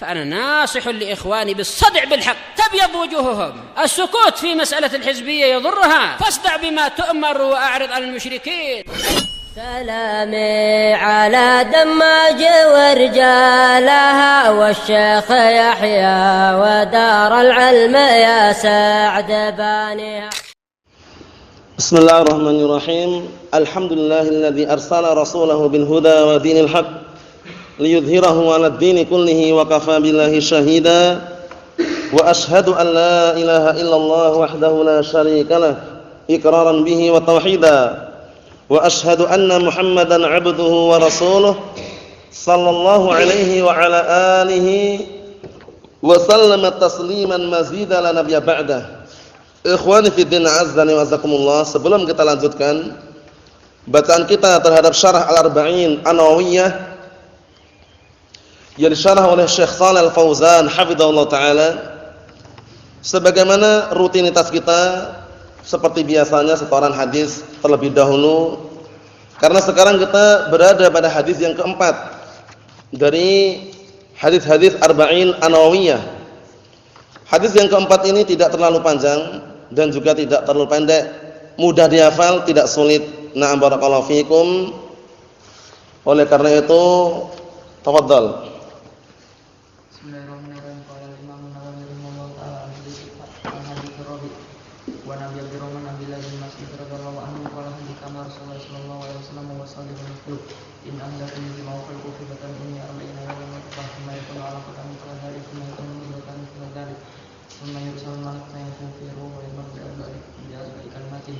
فأنا ناصح لإخواني بالصدع بالحق تبيض وجوههم. السكوت في مسألة الحزبية يضرها، فاصدع بما تؤمر وأعرض عن المشركين. سلامي على دماج ورجالها والشيخ يحيى ودار العلم يا سعد بانيها. بسم الله الرحمن الرحيم. الحمد لله الذي أرسل رسوله بالهدى ودين الحق ليظهره على الدين كله وكفى بالله شهيدا وأشهد أن لا إله إلا الله وحده لا شريك له إقرارا به وتوحيدا وأشهد أن محمدا عبده ورسوله صلى الله عليه وعلى آله وسلم تسليما مزيدا لا نبي بعده. Ikhwani fi din azzani wa azakumullah, sebelum kita lanjutkan bacaan kita terhadap syarah Al-Arba'in An-Nawawiyah yang disyarah oleh Syekh Shalih Al-Fauzan hafizahullah taala, sebagaimana rutinitas kita seperti biasanya setoran hadis terlebih dahulu, karena sekarang kita berada pada hadis yang keempat dari hadis-hadis Arba'in An-Nawawiyah. Hadis yang keempat ini tidak terlalu panjang dan juga tidak terlalu pendek, mudah dihafal, tidak sulit. Na'am barakallahu fikum. Oleh karena itu, tafadhal. Bismillahirrahmanirrahim. Qala al-Imam An-Nawawi rahimahullah ta'ala al-hadits ar-rabi' wa nabiy al-rahman Abdullah bin Mas'ud radhiyallahu anhu qala hadithana Rasulullah sallallahu alaihi wasallam wa sallallahu alaihi in andakum mimma khalaqu fi batni ummi arba'ina yawman thumma yakunu 'alaqatan mithla dhalika thumma yakunu mudghatan mithla dhalika thumma yursalu malak fayakun fi ruhi wa yamdu bi kalimatin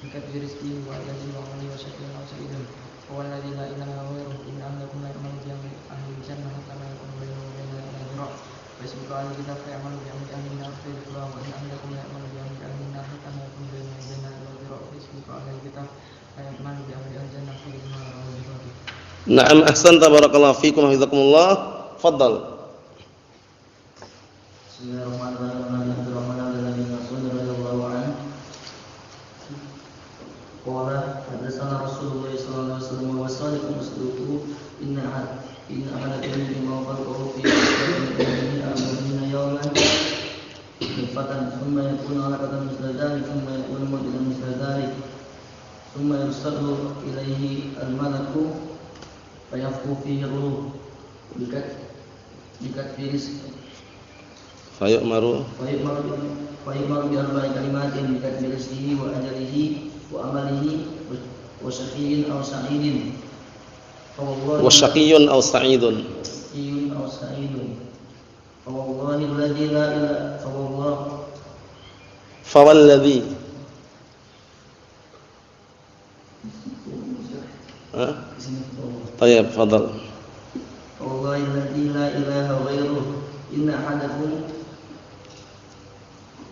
yaktubu rizqihi wa ajalin wa amali wa shaqiyyun aw sa'idun wa alladhi la ilaha ghairuhu in andakum la ya'malu bi ahli jannah kama yakunu bainahu wa bainaha dhira wa yasbiqu ahli kitab fa ya'malu bi ahli an-nar fa yadkhuluha wa in andakum la ya'malu bi ahli an-nar kama yakunu bainahu wa bainaha dhira wa yasbiqu ahli kitab fa ya'malu bi ahli al-jannah fa yadkhuluha. Na'am, ahsanta barakallahu fikum hafizakumullah. Fadhal. Bismillahirrahmanirrahim. Abdurrahman bin Mas'ud radhiyallahu anhu qala hadatsana Rasulullah sallallahu alaihi wasallam wa sadiqun masduqu inna ahadakum mimma khalaqahu fi batni arba'ina yawman nutfatan thumma yakunu 'alaqatan mithla dhalik thumma yakunu mudghatan mithla dhalik thumma yursalu ilayhi al-malaku fayafqu fihi ruh bikat firis Fayu'maru bi arba'i kalimatin bikat rizqihi wa ajalihi wa amalihi wa shaqiyyun aw sa'idin wa syaqiyyun aw sa'idun fa wallahi alladhi la ilaha fawalladhi Tayyib, fadhal. Wallahi alladhi la ilaha ghairuhu inna ahadakum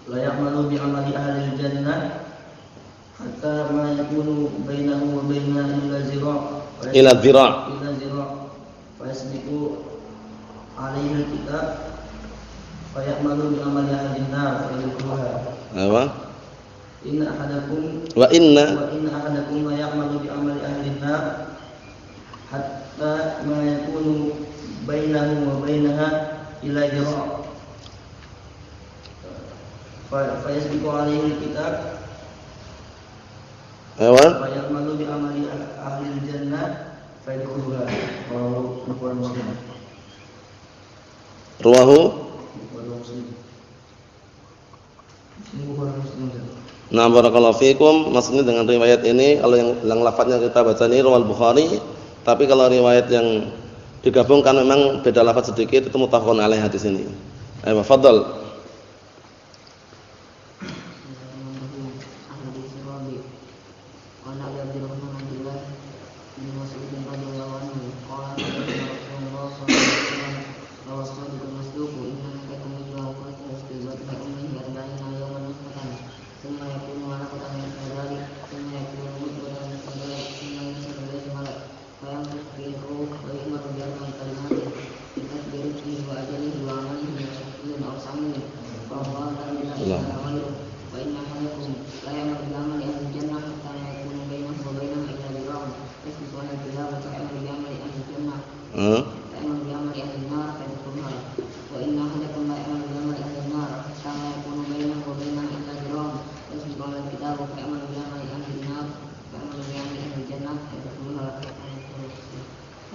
la ya'malu bi 'amali ahli al-jannah hatta ma yakunu bainahu wa bainaha illa zira' fa yasbiqu 'alayhi al-kitab fa ya'malu bi 'amali ahli an-nar fa yadkhuluha. Inna ahadakum la ya'malu bi 'amali ahli an-nar hatta ma yakunu bainahu wa bainaha illa zira' fa yasbiqu 'alayhi al-kitab fa ya'malu bi 'amali ahli al-jannah fa yadkhuluha. Rawahu Muslim. Nah, barakallahu fikum. Maksudnya dengan riwayat ini, kalau yang lafadznya kita baca ini rawal Bukhari, tapi kalau riwayat yang digabungkan memang beda lafaz sedikit, itu muttafaqun alaih hadis ini. Ayo, fadhal. Wa ajalihi wa amalihi wa shaqiyyun aw sa'idun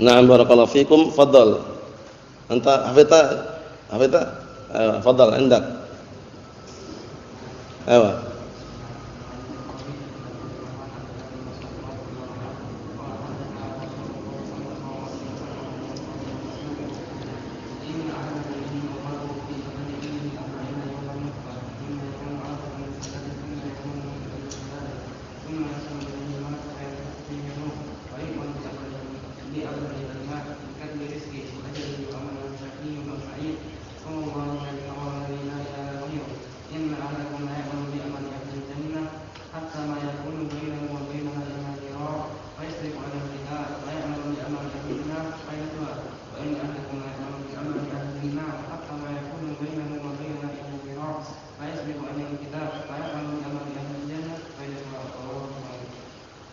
Na'am barakallahu fikum. Fadhal. Anta hafidha? Fadhal, indak. Ayo.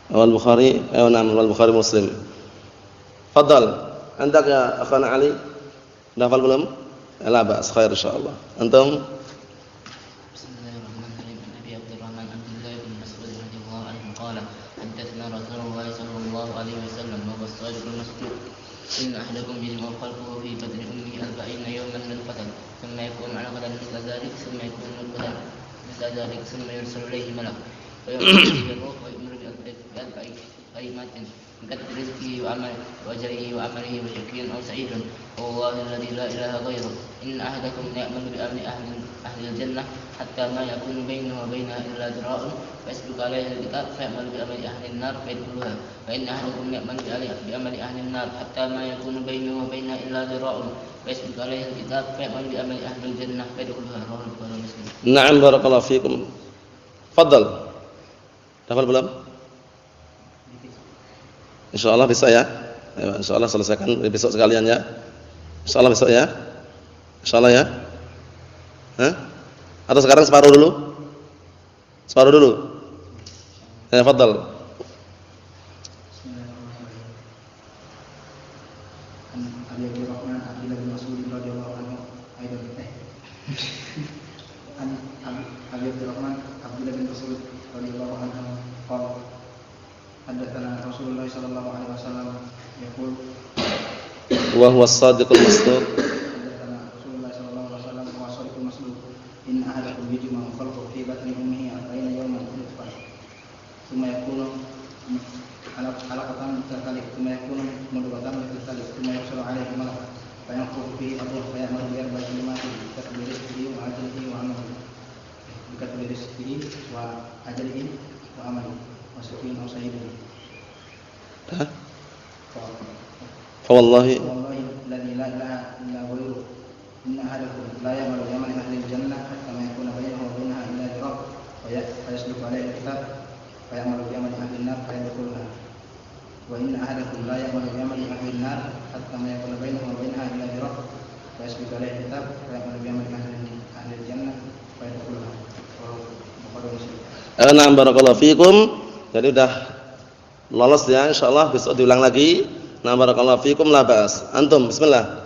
Al-Bukhari, Al-Bukhari Muslim. Fadhal. Andak ya akhana Ali? Dah hafal belum? La ba'as, khair insyaallah. Antum? Bismillahirrahmanirrahim. Nabi Abdurrahman Abdullah bin Mas'ud radhiyallahu anhu qala, haddatsana Rasulullah sallallahu alaihi wasallam wa as-sadiqul masduq. Inna ahadakum yajma'u khalqahu fi batni ummihi 40 yawman nutfatan, thumma yakunu 'alaqatan mithla dhalik, thumma yakunu mudghatan mithla dhalik, thumma yursalu ilayhi malak. كلمات بقدر رزقه وأجره وعمله وشقي أو سعيد والله الذي لا إله غيره إن أحدكم يأمل بأمر أهل الجنة حتى ما يكون بينه وبينها إلا ذراع فيسبق عليه الكتاب فيأمل بأمر أهل النار فيدخلها وإن أحدكم يأمل بأمر أهل النار حتى ما يكون بينه وبينها إلا ذراع فيسبق عليه الكتاب فيأمل بأمر أهل الجنة فيدخلها رواه البخاري ومسلم. Na'am barakallahu fikum. Fadhal. Hafal belum? Insyaallah bisa ya. Ayo, insyaallah selesaikan besok sekalian ya. Insyaallah besok ya. Insyaallah ya. Hah? Atau sekarang separuh dulu? Separuh dulu. Ya, fadhal. Haddatsana Rasulullah sallallahu alaihi wasallam yaqul Wa huwa as-sadiqul masduq. haddatsana Rasulullah sallallahu alaihi wasallam wa as-sadiqul masduq in ahadakum yajma'u khalqahu fi batni ummihi 40 yawman nutfatan thumma yakunu alaqatan mithla thumma yakunu mudghatan mithla dhalik thumma yursalu 'alaihi malak fayanfukhu fihi ar-ruh fayamalu bi arba'i kalimatin bi rizqihi wa ajalihi wa amalihi bi rizqihi wa ajalihi wa amalihi masukin au sayyidin. Fawallahi alladzi la ilaha illa huwa inna ahadakum la ya'malu bi ahli al-jannah hatta ma yakuna bainahu wa bainaha illa dhira' fa yasbiqu alayhi al-kitab fa ya'malu bi ahli an-nar fa yadkhuluha wa inna ahadakum la ya'malu bi ahli an-nar hatta ma yakuna bainahu wa bainaha illa dhira' fa yasbiqu alayhi al-kitab fa ya'malu bi ahli al-jannah fa yadkhuluha. Na'am barakallahu fikum. Jadi udah lolos ya, insyaallah besok diulang lagi. Nah barakallahu fikum la ba'as. Antum bismillah.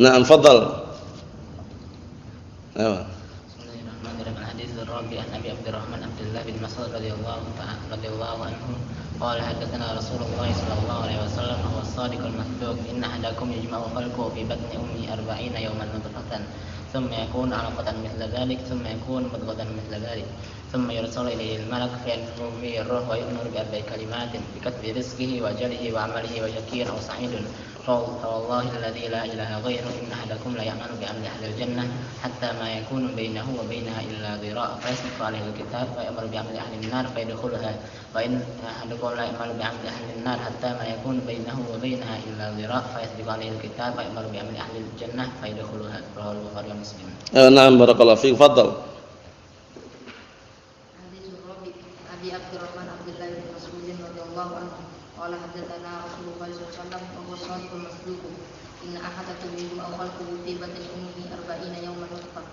Na'am fadhal. Ayo. Bismillahirrahmanirrahim. Hadits ar-rabi' an Abi Abdurrahman Abdullah bin Mas'ud radhiyallahu anhu qala haddatsana Rasulullah sallallahu alaihi wasallam wa as-sadiqul masduq inna ahadakum yajma'u khalqahu fi batni ummi 40 yawman nutfatan thumma yakunu 'alaqatan mithla dhalik thumma yakunu mudghatan mithla dhalik thumma yursalu ilayhi al-malak fayanfukhu fihi ar-ruh wa yu'maru bi arba'i kalimatin bi katbi rizqihi wa ajalihi wa 'amalihi wa shaqiyyun aw sa'idun فوالله الذي لا إله غيره إن أحدكم لا يعمل بعمل أهل الجنة حتى ما يكون بينه وبينها إلا ذراع فيسبق عليه الكتاب فيأمر بعمل أهل النار فيدخلها وإن أحدكم لا يعمل بعمل أهل النار حتى ما يكون بينه وبينها إلا ذراع فيسبق عليه الكتاب فيأمر بعمل أهل الجنة فيدخلها رواه البخاري ومسلم. نعم barakallahu fiik. Fadhal. Abi Abdurrahman Abdullah bin Mas'ud radhiyallahu anhu qala haddatsana Rasulullah sallallahu alaihi wasallam wa huwa shadiqul masduq inna ahadakum yujma'u khalquhu fi batni ummihi 40 yawman nutfah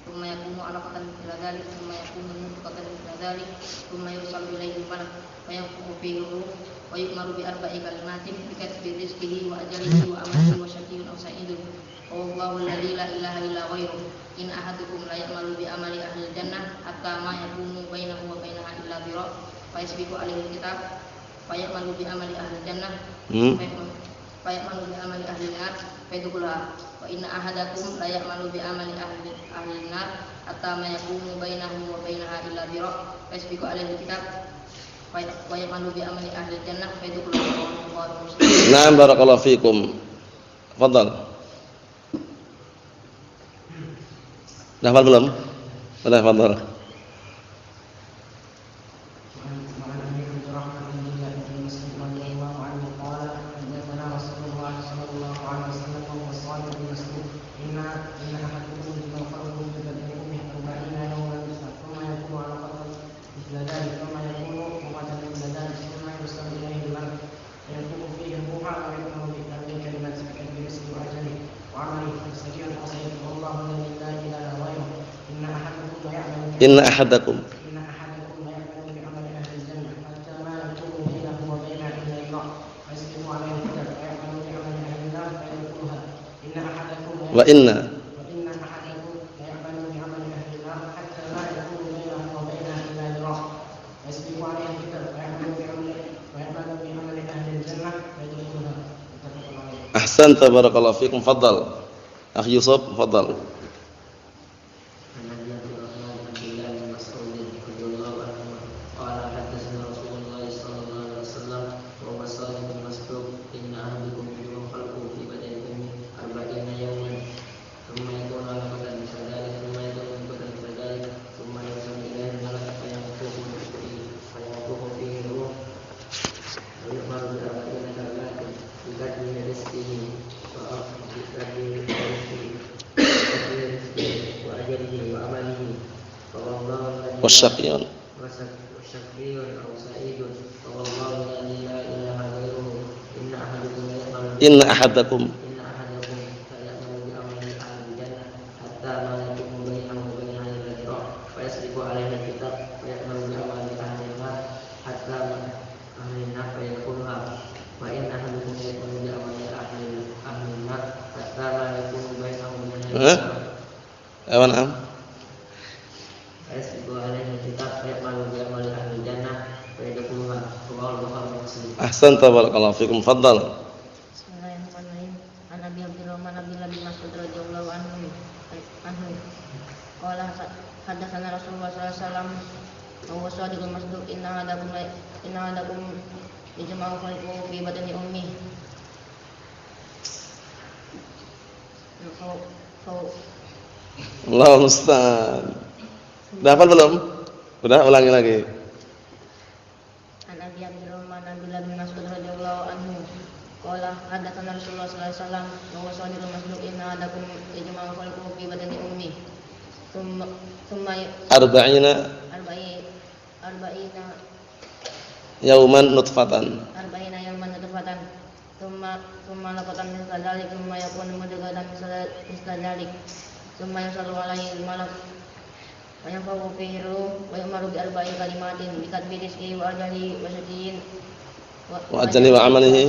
thumma yakunu 'alaqatan mithla dhalik thumma yakunu mudghatan mithla dhalik thumma yursalu ilayhi al-malak fayanfukhu fihi ruh wa yu'maru bi arba'i kalimatin bi katbi rizqihi wa ajalihi wa amalihi wa syaqiyyun aw sa'idun wa huwa alladhi la ilaha illa ghairuh in ahadukum la ya'malu bi amali ahli jannah hatta ma yakunu bainahu wa bainaha illa dhira' fa yasbiqu alaihi kitab fa ya'malu bi amali ahli jannah fa ya'malu bi amali ahli nar fa yadkhuluha wa inna ahadakum la ya'malu bi amali ahli nar hatta ma yakunu bainahu wa bainaha illa dhira' fa yasbiqu alaihi kitab fa ya'malu bi amali ahli jannah fa yadkhuluha. Na'am barakallahu fiikum. Fadhal. Dah hafal belum? Sudah hafal. Inna ahadakum wa inna ahsanta barakallahu fikum. Fadhal akhi Yusuf, fadhal. Wasyaqiyyun inna ahadakum awan am ahsanta barakallahu fikum. Fadhal. Bismillahirrahmanirrahim. An Abi Abdurrahman Abdullah bin Mas'ud radhiyallahu anhu qala haddatsana Rasulullah sallallahu alaihi wasallam wa huwa shadiqul masduq inna ahadakum yajma'u khalquhu fi batni ummihi Allahu musta'an. Udah hafal belum? Udah, ulangi lagi. An Abi Abdurrahman Abdullah bin Mas'ud radhiyallahu anhu qala haddatsana Rasulullah sallallahu alaihi wasallam wa huwa shadiqul masduq inna ahadakum yajma'u khalquhu fi batni ummihi thumma Arba'ina yauman nutfatan thumma laqatan min dzalik thumma yakunu mudghatan min dzalik thumma yusallu alaihi al-malak wa yanfukhu fihi ruh wa yu'maru bi arba'i kalimatin bi katbi rizqihi wa ajalihi wa syaqiyyin wa ajalihi wa amalihi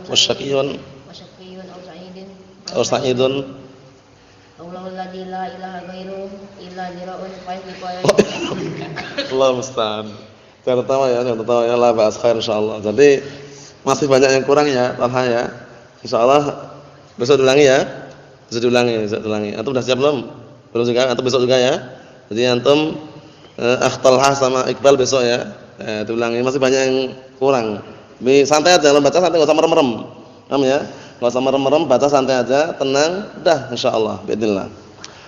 wa syaqiyyun aw sa'idun Allahu alladzi la ilaha ghairuhu illa dzira'un Allah musta'an. Jangan tertawa ya, la ba'as khair insyaallah. Jadi masih banyak yang kurang ya, Talha ya. Insyaallah besok diulangi ya. Besok diulangi. Antum sudah siap belum? Belum juga, antum besok juga ya. Jadi antum Talha sama Iqbal besok ya. Diulangi, masih banyak yang kurang. Santai aja, kalau baca santai enggak usah merem-merem. Paham ya? Enggak usah merem-merem, baca santai aja, tenang, dah insyaallah باذنillah.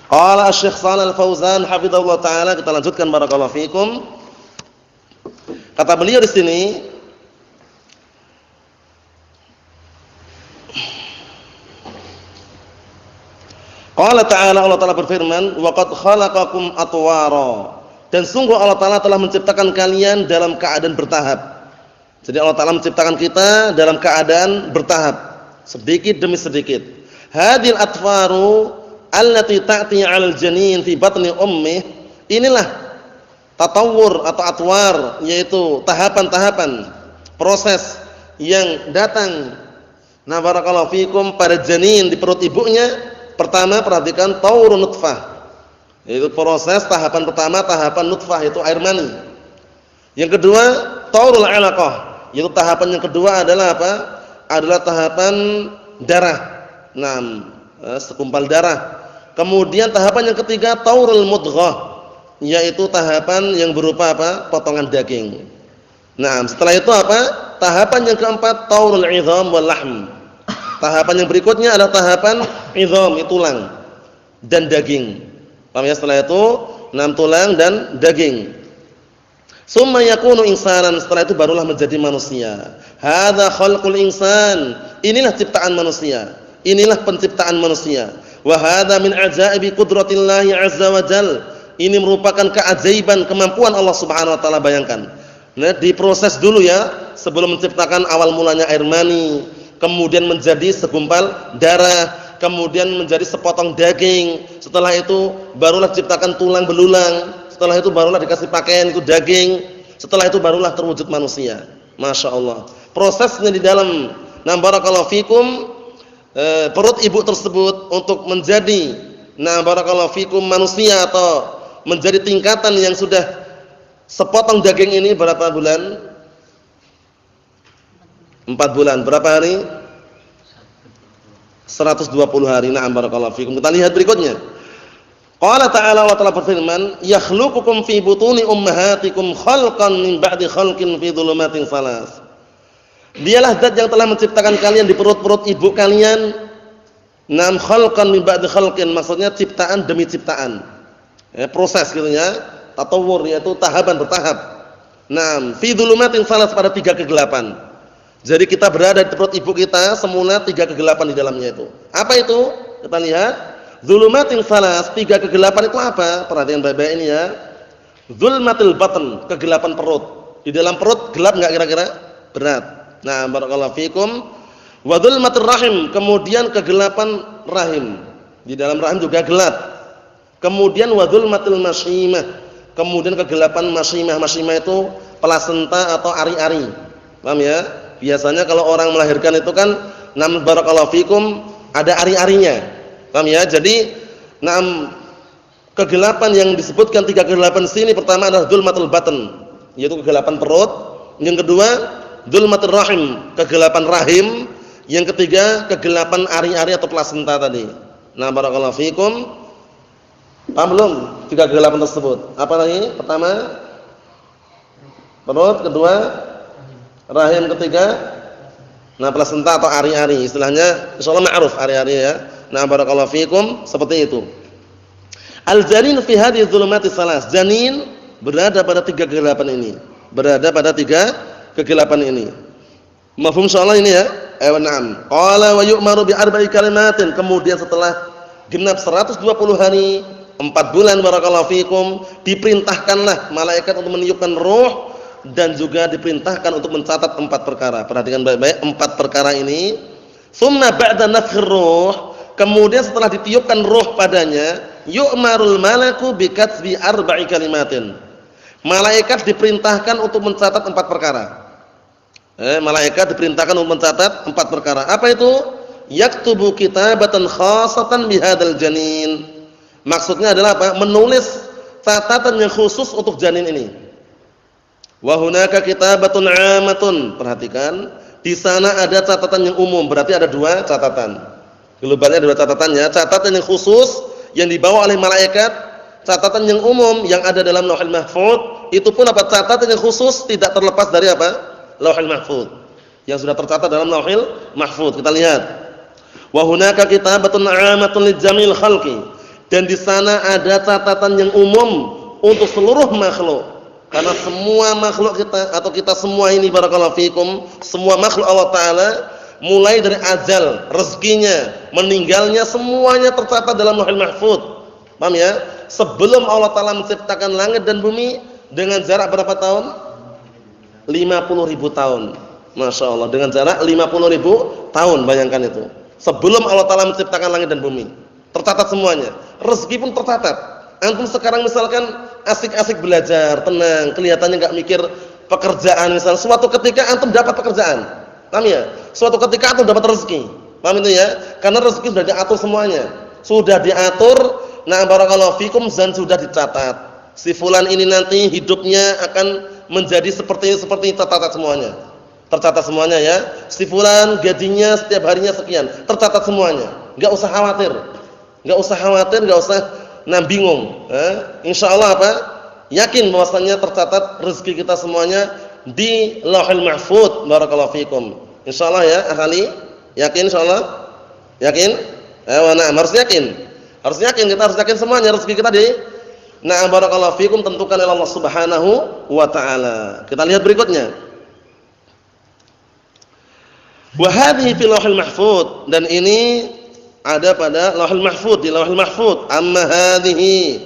Qala Asy-Syaikh Shalal Fauzan hafizahullah taala, kita lanjutkan barakallahu fikum. Kata beliau di sini, Qala ta'ala, Allah Ta'ala berfirman, wa qad khalaqakum atwara. Dan sungguh Allah Ta'ala telah menciptakan kalian dalam keadaan bertahap. Jadi Allah Ta'ala menciptakan kita dalam keadaan bertahap, sedikit demi sedikit. Hadhil atfaru allati ta'ti 'alal janin fi batni ummih. Inilah tatawur atau atwar, yaitu tahapan-tahapan, proses yang datang. Nah, barakallahu fikum, pada janin di perut ibunya. Pertama, perhatikan taurun nutfah. Yaitu proses tahapan pertama, tahapan nutfah, itu air mani. Yang kedua, taurul 'alaqah. Yaitu tahapan yang kedua adalah apa? Adalah tahapan darah. Nah, segumpal darah. Kemudian tahapan yang ketiga taurul mudghah, yaitu tahapan yang berupa apa? Potongan daging. Nah, setelah itu apa? Tahapan yang keempat taurul 'idham wal lahm. Tahapan yang berikutnya adalah tahapan 'idham, tulang dan daging. Paham ya? Setelah itu 6 tulang dan daging. Summa yakunu insanan, setelah itu barulah menjadi manusia. Hadza khalqul insan. Inilah ciptaan manusia. Inilah penciptaan manusia. Wa hadza min ajaibi qudratillahi azza wa jal. Ini merupakan keajaiban kemampuan Allah Subhanahu wa taala. Bayangkan. Nah, diproses dulu ya, sebelum menciptakan awal mulanya air mani, kemudian menjadi segumpal darah, kemudian menjadi sepotong daging. Setelah itu barulah diciptakan tulang belulang. Setelah itu barulah dikasih pakaian itu daging. Setelah itu barulah terwujud manusia. Masya Allah. Prosesnya di dalam, nah barakallahu fikum, perut ibu tersebut untuk menjadi, nah barakallahu fikum, manusia atau menjadi tingkatan yang sudah sepotong daging ini berapa bulan? 4 bulan. Berapa hari? 120 hari. Na'am barakallahu fikum. Kita lihat berikutnya. Qala ta'ala, Allah Ta'ala berfirman, yakhluqukum fi butuni ummahatikum khalqan min ba'di khalqin fi dhulumatin salas. Dialah zat yang telah menciptakan kalian di perut-perut ibu kalian. Nam khalqan min ba'di khalqin, maksudnya ciptaan demi ciptaan. Ya, proses gitu ya. Tatawur, yaitu tahapan bertahap. Nam fi dhulumatin salas, pada 3 kegelapan. Jadi kita berada di perut ibu kita semula 3 kegelapan di dalamnya itu. Apa itu? Kita lihat. Dzulumatin salas, 3 kegelapan itu apa? Perhatikan baik-baik ini ya. Dzulmatil batn, kegelapan perut. Di dalam perut gelap enggak kira-kira? Berat. Nah, barakallahu fikum. Wa dzulmatir rahim, kemudian kegelapan rahim. Di dalam rahim juga gelap. Kemudian wa dzulmatil masyimah, kemudian kegelapan masyimah. Masyimah itu plasenta atau ari-ari. Paham ya? Biasanya kalau orang melahirkan itu kan, nam barakallahu fikum, ada ari-arinya. Paham ya? Jadi, kegelapan yang disebutkan 3 kegelapan sini, pertama adalah dzulmatul batn, yaitu kegelapan perut. Yang kedua, dzulmatur rahim, kegelapan rahim. Yang ketiga, kegelapan ari-ari atau plasenta tadi. Nah, barakallahu fikum. Paham belum 3 kegelapan tersebut? Apa lagi? Pertama perut, kedua rahim, ketiga plasenta atau ari-ari. Istilahnya insyaallah ma'ruf ari-ari ya. Nah, barakallahu fikum, seperti itu. Al-janin fi hadhihi dzulumatis salas. Janin berada pada 3 kegelapan ini. Berada pada 3 kegelapan ini. Mafhum insyaallah ini ya? Na'am. Qala wa yu'maru bi arba'i kalimatin. Kemudian setelah genap 120 hari, 4 bulan barakallahu fikum, diperintahkanlah malaikat untuk meniupkan ruh dan juga diperintahkan untuk mencatat 4 perkara. Perhatikan baik-baik 4 perkara ini. Summa ba'da nafkhir ruh, kemudian setelah ditiupkan ruh padanya, yu'marul malaku bi katsbi 4 kalimatin. Malaikat diperintahkan untuk mencatat 4 perkara. Malaikat diperintahkan untuk mencatat 4 perkara. Apa itu? Yaktubu kitabatan khassatan bihadzal janin. Maksudnya adalah apa? Menulis catatan yang khusus untuk janin ini. Wa hunaka kitabatun 'ammatun. Perhatikan, di sana ada catatan yang umum, berarti ada 2 catatan. Globalnya ada 2 catatannya, catatan yang khusus yang dibawa oleh malaikat, catatan yang umum yang ada dalam Lauhul Mahfuz. Itu pun apa? Catatan yang khusus tidak terlepas dari apa? Lauhul Mahfuz. yang sudah tercatat dalam Lauhil Mahfuz. Kita lihat. Wa hunaka kitabatun 'amatun li jamil khalqi. Dan di sana ada catatan yang umum untuk seluruh makhluk. Karena semua makhluk kita atau kita semua ini barakallahu fikum, semua makhluk Allah taala mulai dari ajal, rezekinya, meninggalnya semuanya tercatat dalam Lauhil Mahfuz. Paham ya? Sebelum Allah taala menciptakan langit dan bumi dengan jarak berapa tahun? 50.000 tahun. Masya Allah, dengan jarak 50.000 tahun, bayangkan itu. Sebelum Allah Ta'ala menciptakan langit dan bumi, tercatat semuanya. Rezeki pun tercatat. Antum sekarang misalkan asik-asik belajar, tenang, kelihatannya nggak mikir pekerjaan misalnya. Suatu ketika antum dapat pekerjaan, paham ya? Suatu ketika antum dapat rezeki, paham itu ya? Karena rezeki sudah diatur semuanya, sudah diatur. Nah, barakallahu fikum, dan sudah dicatat. Si fulan ini nanti hidupnya akan menjadi seperti tercatat semuanya. Tercatat semuanya ya. Si fulan gajinya setiap harinya sekian, tercatat semuanya. Enggak usah khawatir. Enggak usah bingung. Insyaallah apa? Yakin bahwasanya tercatat rezeki kita semuanya di Lauhil Mahfuz. Barakallahu fikum. Insyaallah ya, ahli. Yakin insyaallah? Yakin? Harus yakin. Kita harus yakin semuanya rezeki kita di barakallahu fikum tentukan oleh Allah Subhanahu wa taala. Kita lihat berikutnya. Wa hadhihi fil Lauhil Mahfuz, dan ini ada pada Lauhil Mahfuz, di Lauhil Mahfuz. Amma hadhihi.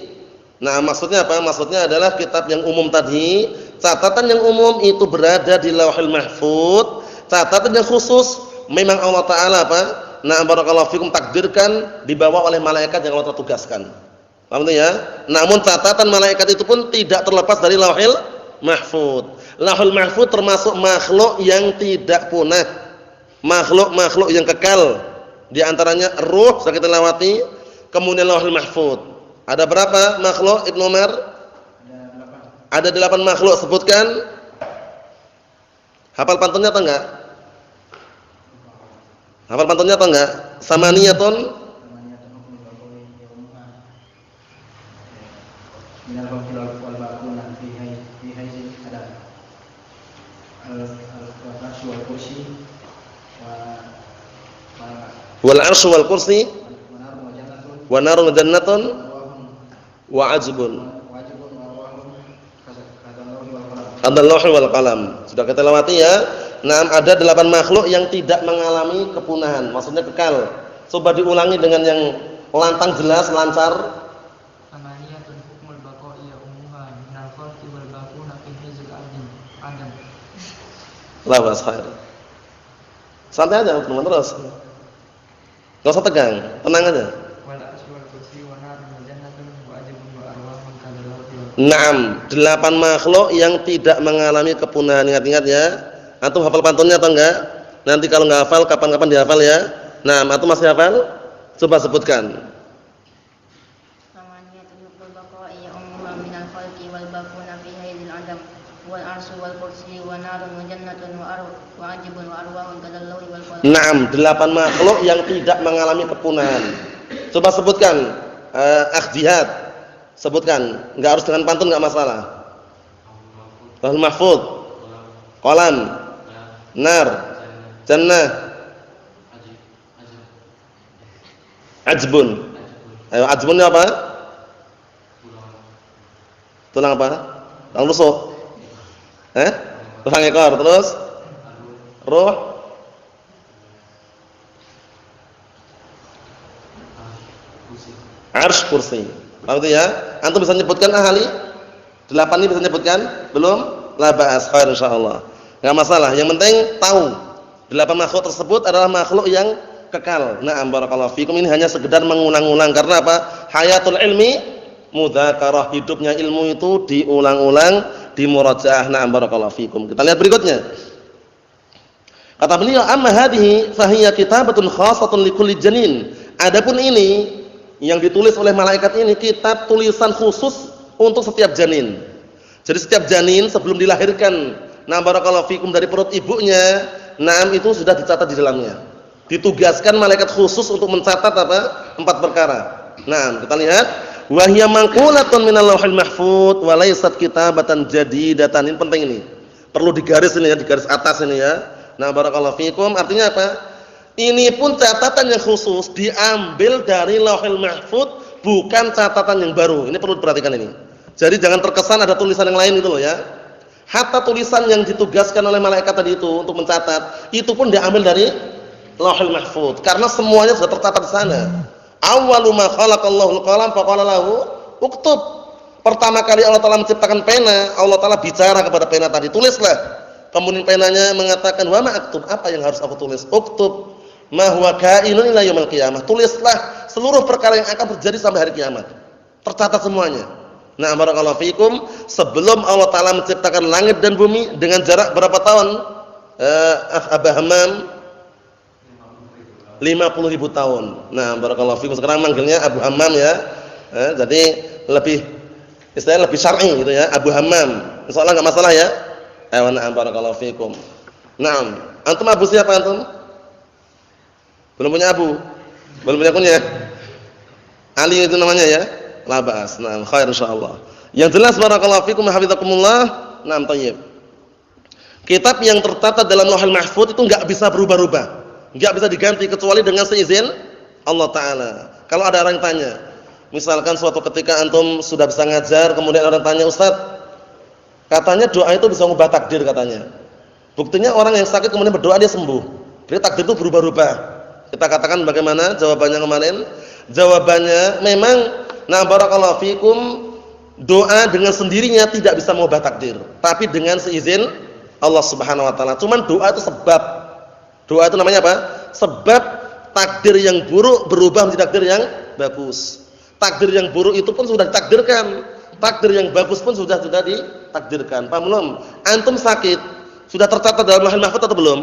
Maksudnya apa? Maksudnya adalah kitab yang umum tadi, catatan yang umum itu berada di Lauhil Mahfuz. Catatan yang khusus memang Allah taala apa? Barakallahu fikum takdirkan dibawa oleh malaikat yang Allah tugaskan. Paham itu ya? Namun catatan malaikat itu pun tidak terlepas dari Lauhil Mahfuz. Lauhil Mahfuz termasuk makhluk yang tidak punah. Makhluk-makhluk yang kekal, di antaranya ruh sudah kita lewati, kemudian Lauhul Mahfuz. Ada berapa makhluk Ibnu Umar? Ada 8 makhluk, sebutkan. Hafal pantunnya atau enggak? Hafal pantunnya atau enggak? Samaniyatun minal khalqi wal baquna fi haizin ada al-arsy wal kursi wal arsy wal kursi wa narun jannatun wa ajbun Adallahu wal qalam. Sudah kita lewati ya. Ada 8 makhluk yang tidak mengalami kepunahan, maksudnya kekal. Coba diulangi dengan yang lantang, jelas, lancar. Samaniyatun hukmul baqa'i ummuha minal khalqi wal baquna fi hizil adam. La bas khair. Santai aja teman-teman, terus. Enggak usah tegang, tenang aja. Wal arsy wal kursi wa narun jannatun wa ajbun wa arwahun kadallahu. 8 makhluk yang tidak mengalami kepunahan. Ingat-ingat ya. Antum hafal pantunnya atau enggak? Nanti kalau enggak hafal, kapan-kapan dihafal ya. Antum masih hafal? Coba sebutkan. Samaniyatun hukmul baqa'i ummuha minal khalqi wal baquna fi haizil adam wal arsy wal kursi wa narun jannatun wa ajbun wa arwahun kadallahu wal qalam. 8 makhluk yang tidak mengalami kepunahan. Coba sebutkan. Jihad. Sebutkan. Enggak harus dengan pantun, enggak masalah. Lauhul Mahfuz, qalam, nar, jannah, ajbun. Ayo, ajbunnya apa? Tulang apa? Tulang rusuk. Tulang ekor. Terus ruh, arsy, kursi. Paham itu ya? Antum bisa menyebutkan ahli? 8 ini bisa menyebutkan? Belum? La ba'as, khair insyaallah. Enggak masalah, yang penting tahu 8 makhluk tersebut adalah makhluk yang kekal. Barakallahu fikum, ini hanya sekedar mengulang-ulang karena apa? Hayatul ilmi mudzakarah, hidupnya ilmu itu diulang-ulang, dimurajaah. Barakallahu fikum. Kita lihat berikutnya. Kata beliau, amma hadhihi fahiya kitabatun khassatun likulli janin. Adapun ini yang ditulis oleh malaikat ini kitab tulisan khusus untuk setiap janin. Jadi setiap janin sebelum dilahirkan, barakallahu fikum, dari perut ibunya, itu sudah dicatat di dalamnya. Ditugaskan malaikat khusus untuk mencatat apa? 4 perkara. Kita lihat, wa hiya manqulatun minal lauhil mahfuz wa laysat kitabatan jadidatan. Ini penting ini. Perlu digaris ini ya, di garis atas ini ya. Nah, barakallahu fikum, artinya apa? Ini pun catatan yang khusus diambil dari Lauhul Mahfuz, bukan catatan yang baru. Ini perlu diperhatikan ini. Jadi jangan terkesan ada tulisan yang lain gitu loh ya. Hatta tulisan yang ditugaskan oleh malaikat tadi itu untuk mencatat, itu pun diambil dari Lauhul Mahfuz karena semuanya sudah tercatat di sana. Awwalu ma khalaqallahu al-qalam faqala lahu uktub. Pertama kali Allah Taala menciptakan pena, Allah Taala bicara kepada pena tadi, tulislah. Kemudian penanya mengatakan, "Wa ma aktub?" Apa yang harus aku tulis? Uktub ma huwa kainun ila yaumil qiyamah. Tulislah seluruh perkara yang akan terjadi sampai hari kiamat. Tercatat semuanya. Nah, barakallahu fikum, sebelum Allah Taala menciptakan langit dan bumi dengan jarak berapa tahun? Abu Hammam 50.000 tahun. Nah, barakallahu fikum, sekarang manggilnya Abu Hammam ya. Jadi lebih istilahnya lebih syar'i gitu ya, Abu Hammam. Insyaallah enggak masalah ya. Na'am, barakallahu fikum. Naam, antum Abu siapa antum? Belum punya Abu? Belum punya kunyah? Ali itu namanya ya? La ba'as. Naam, khair insyaallah. Yang jelas barakallahu fikum hafizakumullah. Naam, thayyib. Kitab yang tercatat dalam Lauhul Mahfuz itu enggak bisa berubah-ubah. Enggak bisa diganti kecuali dengan seizin Allah Taala. Kalau ada orang tanya, misalkan suatu ketika antum sudah bisa ngajar, kemudian orang tanya, "Ustaz, katanya doa itu bisa mengubah takdir," katanya. Buktinya orang yang sakit kemudian berdoa dia sembuh. Berarti takdir itu berubah-ubah. Kita katakan bagaimana jawabannya kemarin? Jawabannya memang na barakallahu fikum, doa dengan sendirinya tidak bisa mengubah takdir, tapi dengan seizin Allah Subhanahu wa taala. Cuman doa itu sebab. Doa itu namanya apa? Sebab takdir yang buruk berubah menjadi takdir yang bagus. Takdir yang buruk itu pun sudah ditakdirkan. Takdir yang bagus pun sudah ditakdirkan. Paham belum? Antum sakit, sudah tercatat dalam Lauhul Mahfuz atau belum?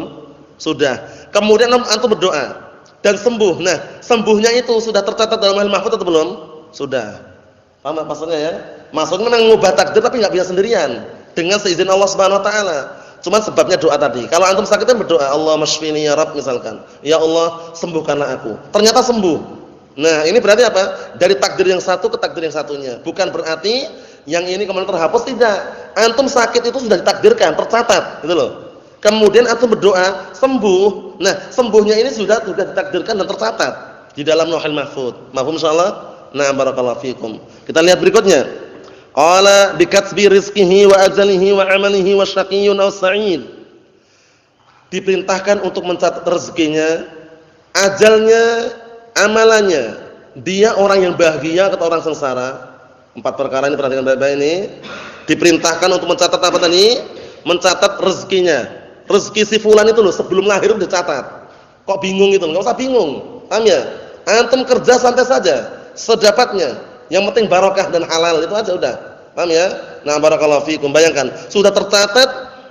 Sudah. Kemudian antum berdoa dan sembuh. Nah, sembuhnya itu sudah tercatat dalam Lauhul Mahfuz atau belum? Sudah. Paham maksudnya ya? Maksudnya memang mengubah takdir tapi enggak bisa sendirian, dengan seizin Allah Subhanahu wa taala. Cuma sebabnya doa tadi. Kalau antum sakit kan berdoa, Allahumma shfini ya Rabb misalkan. Ya Allah, sembuhkanlah aku. Ternyata sembuh. Nah, ini berarti apa? Dari takdir yang satu ke takdir yang satunya. Bukan berarti yang ini kemudian terhapus, tidak. Antum sakit itu sudah ditakdirkan, tercatat, gitu loh. Kemudian antum berdoa, sembuh. Nah, sembuhnya ini sudah ditakdirkan dan tercatat di dalam Lauhul Mahfuz. Mafhum insyaallah? Nah, barakallahu fikum. Kita lihat berikutnya. Qala bikatsbi rizqihi wa ajalihi wa amalihi wa syaqiyyun aw sa'id. Diperintahkan untuk mencatat rezekinya, ajalnya, amalannya. Dia orang yang bahagia atau orang sengsara. 4 perkara ini perhatikan baik-baik ini. Diperintahkan untuk mencatat apa tadi? Mencatat rezekinya. Rezeki si fulan itu loh sebelum lahir udah catat. Kok bingung gitu? Enggak usah bingung. Paham ya? Antum kerja santai saja, sedapatnya. Yang penting barokah dan halal itu aja udah. Paham ya? Nah, barakallahu fikum. Bayangkan, sudah tercatat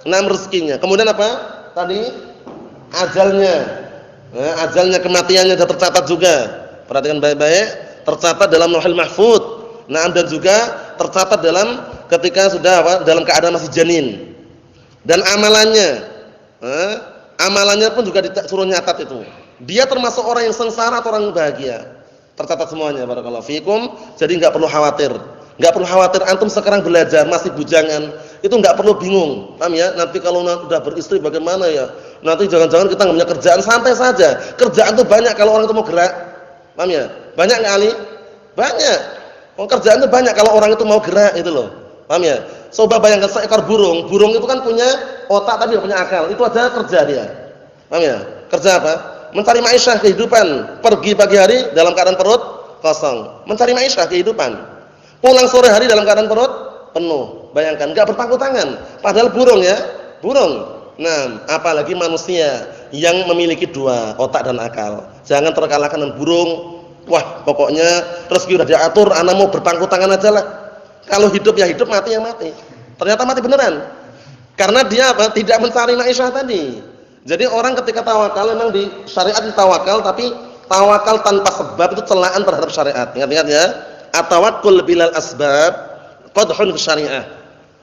6 rezekinya. Kemudian apa? Tadi ajalnya. Nah, ajalnya, kematiannya sudah tercatat juga. Perhatikan baik-baik, tercatat dalam Lauhul Mahfuz. Nah, dan juga tercatat dalam ketika sudah apa? Dalam keadaan masih janin. Dan amalannya. Amalannya pun juga disuruh nyatat itu. Dia termasuk orang yang sengsara atau orang yang bahagia. Tercatat semuanya, barakallahu fikum. Jadi enggak perlu khawatir. Enggak perlu khawatir antum sekarang belajar masih bujangan, itu enggak perlu bingung. Paham ya? Nanti kalau udah beristri bagaimana ya? Nanti jangan-jangan kita enggak punya kerjaan, santai saja. Kerjaan itu banyak kalau orang itu mau gerak. Paham ya? Banyak enggak Ali? Banyak. Kerjaan itu banyak kalau orang itu mau gerak itu loh. Paham ya? Coba bayangkan seekor burung. Burung itu kan punya otak tapi enggak punya akal. Itu aja kerja dia. Paham ya? Kerja apa? Mencari maisha, kehidupan. Pergi pagi hari dalam keadaan perut kosong, mencari maisha, kehidupan. Pulang sore hari dalam keadaan perut penuh. Bayangkan, enggak berpangku tangan. Padahal burung ya, burung. Nah, apalagi manusia yang memiliki 2, otak dan akal. Jangan terkalahkan dengan burung. Wah, pokoknya rezeki udah diatur, ana mau berpangku tangan aja lah. Kalau hidup ya hidup, mati ya mati. Ternyata mati beneran. Karena dia apa? Tidak mencari maisha tadi. Jadi orang ketika tawakal memang di syariat tawakal, tapi tawakal tanpa sebab itu celaan terhadap syariat. Ingat-ingat ya. At-tawakkul bilal asbab qadhun fi syariah.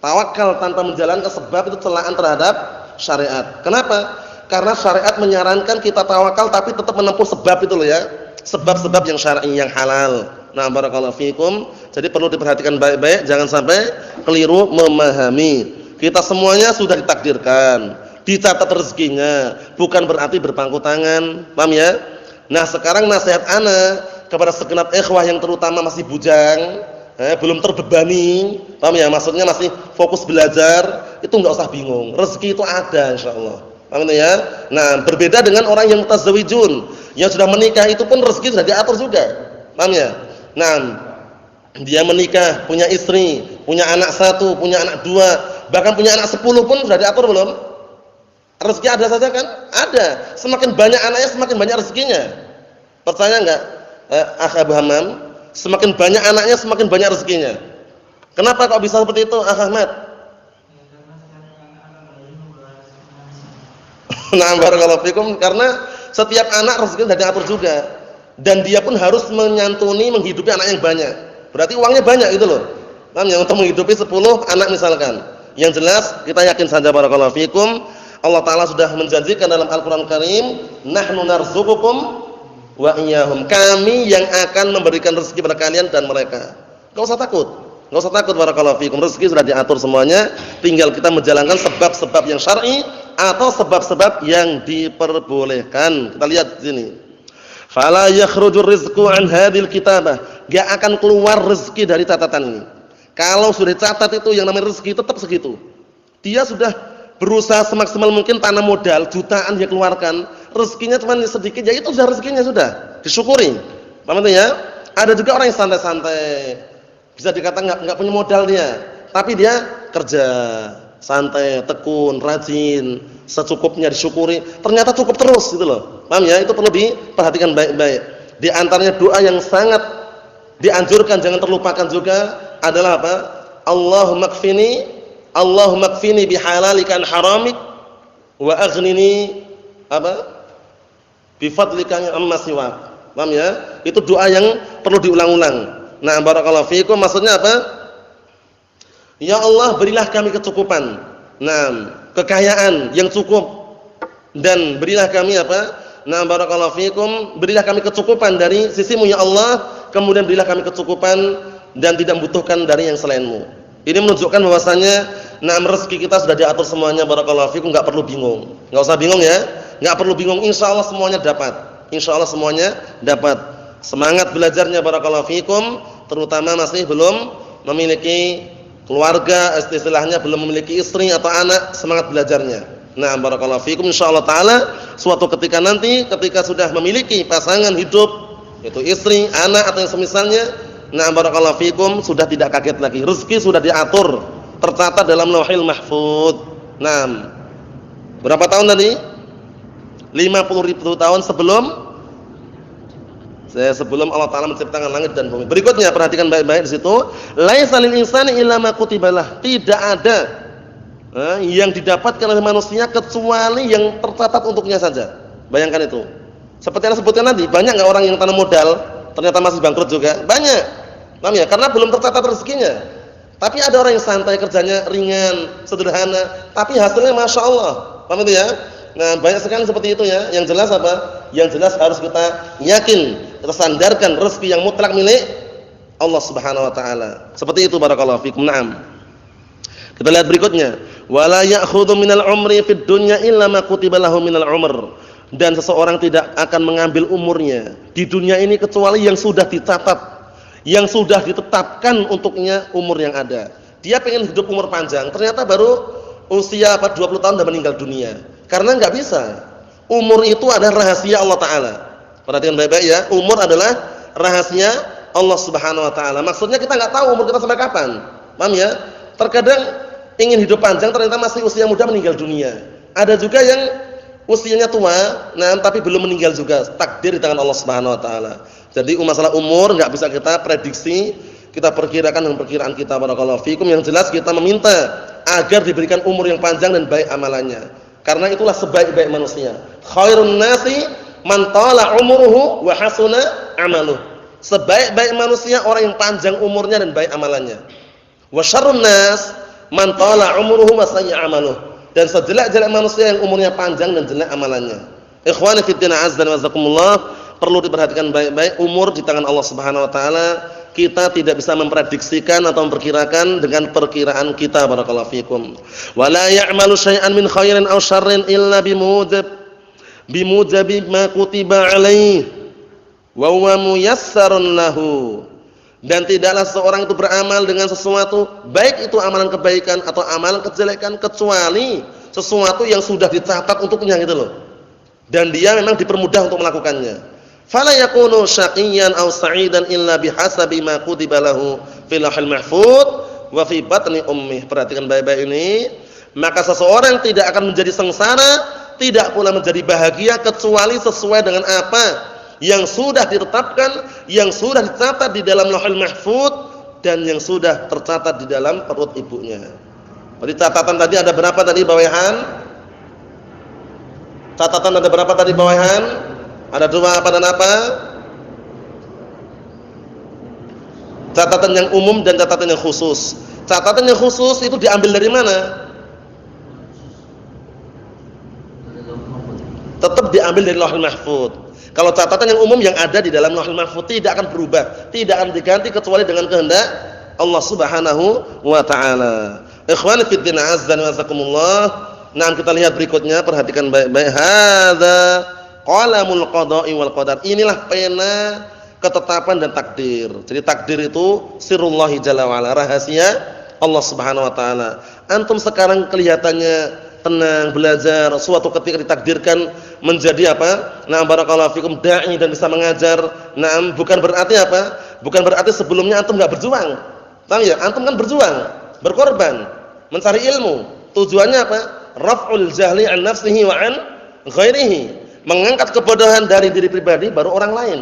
Tawakal tanpa menjalankan sebab itu celaan terhadap syariat. Kenapa? Karena syariat menyarankan kita tawakal tapi tetap menempuh sebab itu loh ya. Sebab-sebab yang syar'i, yang halal. Nah, barakallahu fikum. Jadi perlu diperhatikan baik-baik, jangan sampai keliru memahami. Kita semuanya sudah ditakdirkan. dicatat rezekinya, bukan berarti berpangku tangan. Paham ya? Nah, sekarang nasihat ana kepada segenap ikhwah yang terutama masih bujang, belum terbebani, paham ya? Maksudnya masih fokus belajar, itu enggak usah bingung. Rezeki itu ada insyaallah. Paham ya? Nah, berbeda dengan orang yang mutazawijun, yang sudah menikah itu pun rezeki sudah diatur juga. Paham ya? Nah, dia menikah, punya istri, punya anak 1, punya anak 2, bahkan punya anak 10 pun sudah diatur belum? Rezeki ada saja kan? Ada. Semakin banyak anaknya semakin banyak rezekinya. Percaya enggak? Akh Abu Hammam, semakin banyak anaknya semakin banyak rezekinya. Kenapa kok bisa seperti itu, Akh Ahmad? Nah, barakallahu fikum, karena setiap anak rezekinya sudah diatur juga. Dan dia pun harus menyantuni, menghidupi anak yang banyak. Berarti uangnya banyak gitu loh. Paham ya? Untuk menghidupi 10 anak misalkan. Yang jelas kita yakin saja barakallahu fikum, Allah Ta'ala sudah menjanjikan dalam Al-Quran Karim, nahnu narzuqukum wa iyyahum, kami yang akan memberikan rezeki pada kalian dan mereka. Enggak usah takut. Enggak usah takut barakallahu fikum. Rezeki sudah diatur semuanya, tinggal kita menjalankan sebab-sebab yang syar'i atau sebab-sebab yang diperbolehkan. Kita lihat di sini. Fala yakhrujur rizqu an hadhil kitabah. Enggak akan keluar rezeki dari catatan ini. Kalau sudah dicatat itu yang namanya rezeki tetap segitu. Dia sudah berusaha semaksimal mungkin, tanam modal jutaan dia keluarkan, rezekinya cuma sedikit, ya itu sudah rezekinya, sudah disyukuri. Paham itu ya? Ada juga orang yang santai-santai, bisa dikatakan enggak punya modal dia, tapi dia kerja santai, tekun, rajin, secukupnya disyukuri, ternyata cukup terus gitu loh. Paham ya? Itu perlu diperhatikan baik-baik. Di antaranya doa yang sangat dianjurkan, jangan terlupakan juga adalah apa? Allahumma kfini bihalalika an haramik wa aghnini apa? Bifadlika amma siwak. Paham ya? Itu doa yang perlu diulang-ulang. Nah, barakallahu fiikum, maksudnya apa? Ya Allah, berilah kami kecukupan. Nah, kekayaan yang cukup, dan berilah kami apa? Nah, barakallahu fiikum, berilah kami kecukupan dari sisimu ya Allah, kemudian berilah kami kecukupan dan tidak membutuhkan dari yang selainmu. Ini menunjukkan bahwasanya rezeki kita sudah diatur semuanya barakallahu fikum, enggak perlu bingung. Enggak usah bingung ya. Enggak perlu bingung, insyaallah semuanya dapat. Insyaallah semuanya dapat. Semangat belajarnya barakallahu fikum, terutama masih belum memiliki keluarga, istilahnya belum memiliki istri atau anak, semangat belajarnya. Nah, barakallahu fikum, insyaallah taala suatu ketika nanti ketika sudah memiliki pasangan hidup, yaitu istri, anak atau yang semisalnya, nah barakallahu fikum, sudah tidak kaget lagi. Rezeki sudah diatur, tercatat dalam Lauhil Mahfuz. Nah, berapa tahun tadi? 50.000 tahun sebelum Allah Ta'ala menciptakan langit dan bumi. Berikutnya perhatikan baik-baik di situ. Laisa lil insani illa ma kutibalah. Tidak ada yang didapatkan oleh manusia kecuali yang tercatat untuknya saja. Bayangkan itu. Seperti yang sebutkan tadi, banyak enggak orang yang tanam modal ternyata masih bangkrut juga? Banyak. Paham ya? Karena belum tercatat rezekinya. Tapi ada orang yang santai, kerjanya ringan, sederhana, tapi hasilnya Masya Allah. Paham itu ya? Nah, banyak sekali seperti itu ya. Yang jelas apa? Yang jelas harus kita yakin, kita sandarkan rezeki yang mutlak milik Allah Subhanahu wa taala. Seperti itu barakallahu fikum. Naam. Kita lihat berikutnya. Wala ya'khudhu minal umri fid dunya illa ma kutiba lahu minal umr. Dan seseorang tidak akan mengambil umurnya di dunia ini kecuali yang sudah dicatat, yang sudah ditetapkan untuknya umur yang ada. Dia pengen hidup umur panjang, ternyata baru usia 20 tahun sudah meninggal dunia. Karena enggak bisa. Umur itu adalah rahasia Allah Ta'ala. Perhatikan baik-baik ya. Umur adalah rahasia Allah Subhanahu wa taala. Maksudnya kita enggak tahu umur kita sampai kapan. Paham ya? Terkadang ingin hidup panjang ternyata masih usia muda meninggal dunia. Ada juga yang usianya tua, tapi belum meninggal juga. Takdir di tangan Allah Subhanahu wa taala. Jadi masalah umur enggak bisa kita prediksi, kita perkirakan dengan perkiraan kita barakallahu fikum. Yang jelas kita meminta agar diberikan umur yang panjang dan baik amalannya. Karena itulah sebaik-baik manusia. Khairun nasi man tala umuruhu wa hasuna amaluh. Sebaik-baik manusia orang yang panjang umurnya dan baik amalannya. Wa syarrun nas man tala umuruhu wa sayyi amaluh. Dan sejelek-jelek manusia yang umurnya panjang dan jelek amalannya. Ikhwani fi din azza wa jazakumullah, perlu diperhatikan baik-baik. Umur di tangan Allah Subhanahu wa taala. kita tidak bisa memprediksikan atau memperkirakan dengan perkiraan kita. Barakallahu fikum. Wala ya'malu syai'an min khairin aw syarrin illa bimujabi ma kutiba alaihi wa huwa muyassarun lahu. Dan tidaklah seorang itu beramal dengan sesuatu, baik itu amalan kebaikan atau amalan kejelekan, kecuali sesuatu yang sudah dicatat untuknya gitu loh. Dan dia memang dipermudah untuk melakukannya. Fala yakunu syaqiyyan aw sa'idan illa bihasabi ma kutiba lahu fil lauhil mahfuz wa fi batni ummih. Perhatikan baik-baik ini. Maka seseorang tidak akan menjadi sengsara, tidak pula menjadi bahagia kecuali sesuai dengan apa yang sudah ditetapkan, yang sudah dicatat di dalam lauhul mahfuz dan yang sudah tercatat di dalam perut ibunya. Berarti catatan tadi ada berapa tadi bawahan? Catatan ada berapa tadi bawahan? Ada 2 apa dan apa? Catatan yang umum dan catatan yang khusus. Catatan yang khusus itu diambil dari mana? Tetap diambil dari lauhul mahfuz. Kalau catatan yang umum yang ada di dalam lauhul mahfuz tidak akan berubah, tidak akan diganti kecuali dengan kehendak Allah Subhanahu wa taala. Ikhwani fid din azza wa jazakumullah. Nah, kita lihat berikutnya, perhatikan baik-baik. Hadza qalamul qada'i wal qadar. Inilah pena ketetapan dan takdir. Jadi takdir itu sirrullah jalla wa ala, rahasia Allah Subhanahu wa taala. Antum sekarang kelihatannya tenang belajar, suatu ketika ditakdirkan menjadi apa? Nah, barakallahu fikum dai dan bisa mengajar. Nah, bukan berarti apa? Bukan berarti sebelumnya antum enggak berjuang. Paham ya? Antum kan berjuang, berkorban, mencari ilmu. Tujuannya apa? Raf'ul jahli an nafsihi wa an ghairihi. Mengangkat kebodohan dari diri pribadi baru orang lain.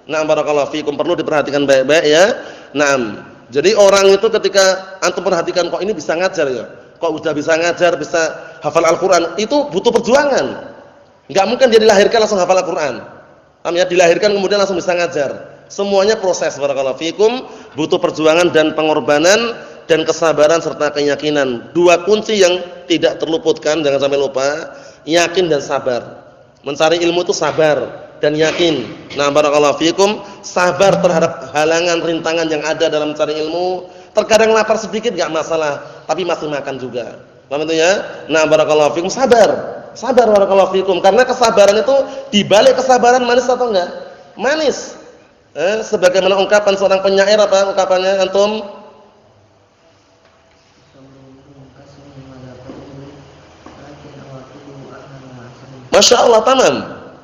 Nah, barakallahu fikum, perlu diperhatikan baik-baik ya. Nah, jadi orang itu ketika antum perhatikan kok ini bisa ngajar ya. Kok udah bisa ngajar, bisa hafal Al-Qur'an, itu butuh perjuangan. Enggak mungkin dia dilahirkan langsung hafal Al-Qur'an. Paham ya? Dilahirkan kemudian langsung bisa ngajar. Semuanya proses, barakallahu fikum, butuh perjuangan dan pengorbanan dan kesabaran serta keyakinan. 2 kunci yang tidak terluputkan, jangan sampai lupa, yakin dan sabar. Mencari ilmu itu sabar dan yakin. Nah, barakallahu fikum, sabar terhadap halangan, rintangan yang ada dalam mencari ilmu. Terkadang lapar sedikit enggak masalah, tapi masih makan juga. Paham itu ya? Nah, barakallahu fikum, sabar. Sabar barakallahu fikum, karena kesabaran itu dibalik kesabaran manis atau enggak? Manis. Sebagaimana ungkapan seorang penyair, apa ungkapannya antum? Masya Allah, tamam.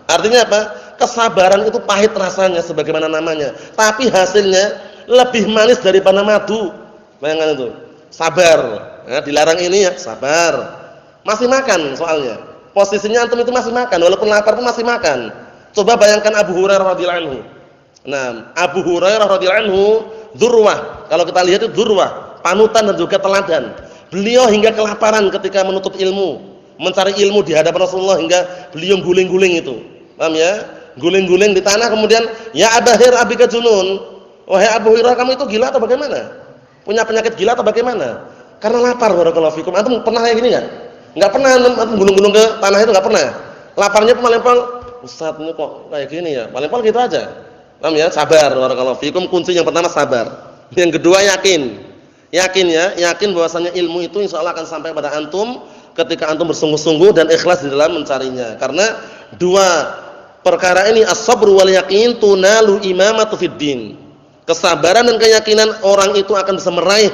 Artinya apa? Kesabaran itu pahit rasanya sebagaimana namanya, tapi hasilnya lebih manis daripada madu. Bayangkan itu. Sabar. Nah, dilarang ini ya, sabar. Masih makan soalnya. Posisinya antum itu masih makan, walaupun lapar pun masih makan. Coba bayangkan Abu Hurairah radhiyallahu anhu. Nah, Abu Hurairah radhiyallahu anhu dzurwah. Kalau kita lihat itu dzurwah, panutan dan juga teladan. Beliau hingga kelaparan ketika menuntut ilmu, mencari ilmu di hadapan Rasulullah hingga beliau guling-guling itu. Paham ya? Guling-guling di tanah kemudian, "Ya Abahir abika junun." Wahai Abu Hurairah, kamu itu gila atau bagaimana? Punya penyakit gila atau bagaimana? Karena lapar, barakallahu fikum. Antum pernah kayak gini enggak? Enggak pernah antum gulung-gulung ke tanah itu, enggak pernah. Laparnya melempel, "Ustaz, ini kok kayak gini ya?" Melempel gitu aja. Paham ya? Sabar, barakallahu fikum. Kunci yang pertama sabar. Yang kedua yakin. Yakin ya, yakin bahwasanya ilmu itu insyaallah akan sampai pada antum ketika antum bersungguh-sungguh dan ikhlas di dalam mencarinya. Karena 2 perkara ini, as-sabr wal yaqin tunalu imamatu fid din. Kesabaran dan keyakinan orang itu akan bisa meraih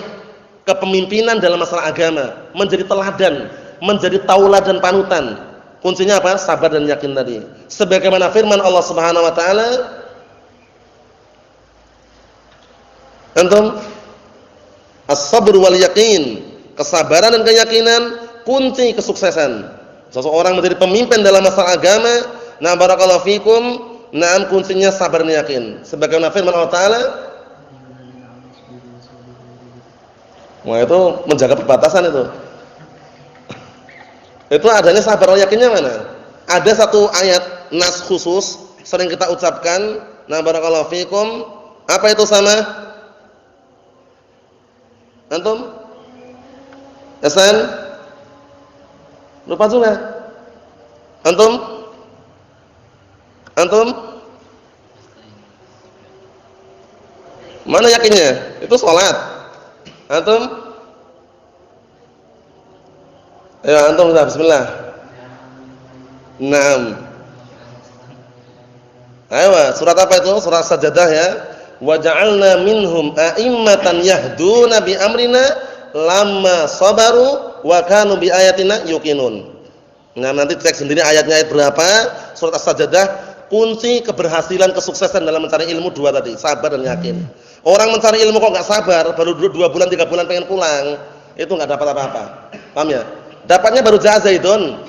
kepemimpinan dalam masalah agama, menjadi teladan, menjadi tauladan panutan. Kuncinya apa? Sabar dan yakin tadi. Sebagaimana firman Allah Subhanahu wa taala, antum as-sabr wal yaqin, kesabaran dan keyakinan kunci kesuksesan. Seseorang menjadi pemimpin dalam masalah agama, nah barakallahu fikum, nah kuncinya sabar dan yakin. Sebagaimana firman Allah taala, wah itu menjaga perbatasan itu. Itu adanya sabar dan yakinnya mana? Ada satu ayat nas khusus sering kita ucapkan, nah barakallahu fikum, apa itu sama? Antum? Hasan? Lupa juga. Antum? Antum? Mana yakinnya? Itu salat. Antum? Ayo antum bismillah. Naam. Ayo, surat apa itu? Surat Sajadah ya. Wa ja'alna minhum a'immatan yahduna bi amrina lamma sabaru wa kanu bi ayatina yuqinun. Nah, nanti cek sendiri ayatnya ayat berapa. Surat As-Sajadah, kunci keberhasilan kesuksesan dalam mencari ilmu dua tadi, sabar dan yakin. Orang mencari ilmu kok enggak sabar, baru 2 bulan 3 bulan pengen pulang, itu enggak dapat apa-apa. Paham ya? Dapatnya baru Zaidun.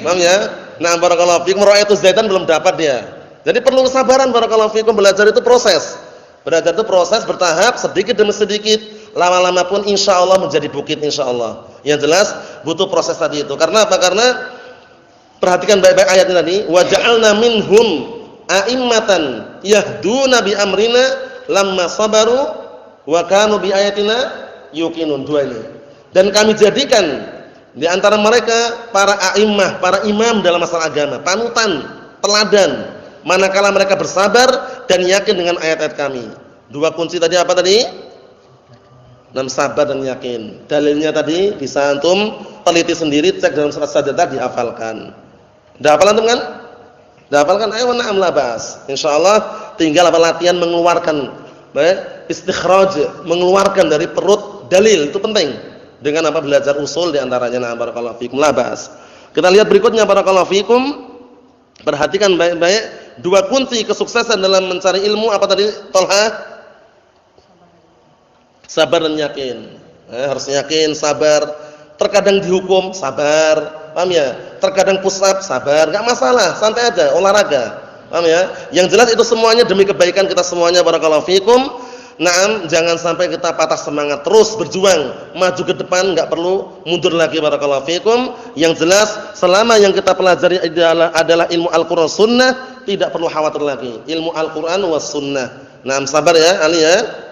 Paham ya? Nah, barakallahu fikum, ra'aitu Zaidan belum dapat dia. Jadi perlu kesabaran barakallahu fikum, belajar itu proses. Belajar itu proses bertahap, sedikit demi sedikit. Lama-lama pun insyaallah menjadi bukit insyaallah. Yang jelas butuh proses tadi itu. Karena apa? Karena perhatikan baik-baik ayatnya tadi, wa ja'alna minhum a'immatan yahduna bi amrina lamma sabaru wa kanu bi ayatina yuqinun. Dua ini. Dan kami jadikan di antara mereka para a'immah, para imam dalam masalah agama, panutan, teladan manakala mereka bersabar dan yakin dengan ayat-ayat kami. Dua kunci tadi apa tadi? Sabar dan yakin. Dalilnya tadi bisa antum teliti sendiri, cek dalam surat Sajadah, dihafalkan. Udah hafal antum kan? Udah hafal kan? Ayo na'am la bas. Insyaallah tinggal apa latihan mengeluarkan istikhraj, mengeluarkan dari perut dalil, itu penting. Dengan apa? Belajar usul di antaranya. Nah, barakallahu fikum, la bas. Kita lihat berikutnya barakallahu fikum. Perhatikan baik-baik dua kunci kesuksesan dalam mencari ilmu apa tadi? Tolha? Sabar dan yakin. Harus yakin, sabar. Terkadang dihukum, sabar. Paham ya? Terkadang push up, sabar. Enggak masalah, santai aja, olahraga. Paham ya? Yang jelas itu semuanya demi kebaikan kita semuanya barakallahu fikum. Naam, jangan sampai kita patah semangat, terus berjuang, maju ke depan, enggak perlu mundur lagi barakallahu fikum. Yang jelas selama yang kita pelajari adalah ilmu Al-Qur'an Sunnah, tidak perlu khawatir lagi. Ilmu Al-Qur'an was Sunnah. Naam, sabar ya, Ali ya.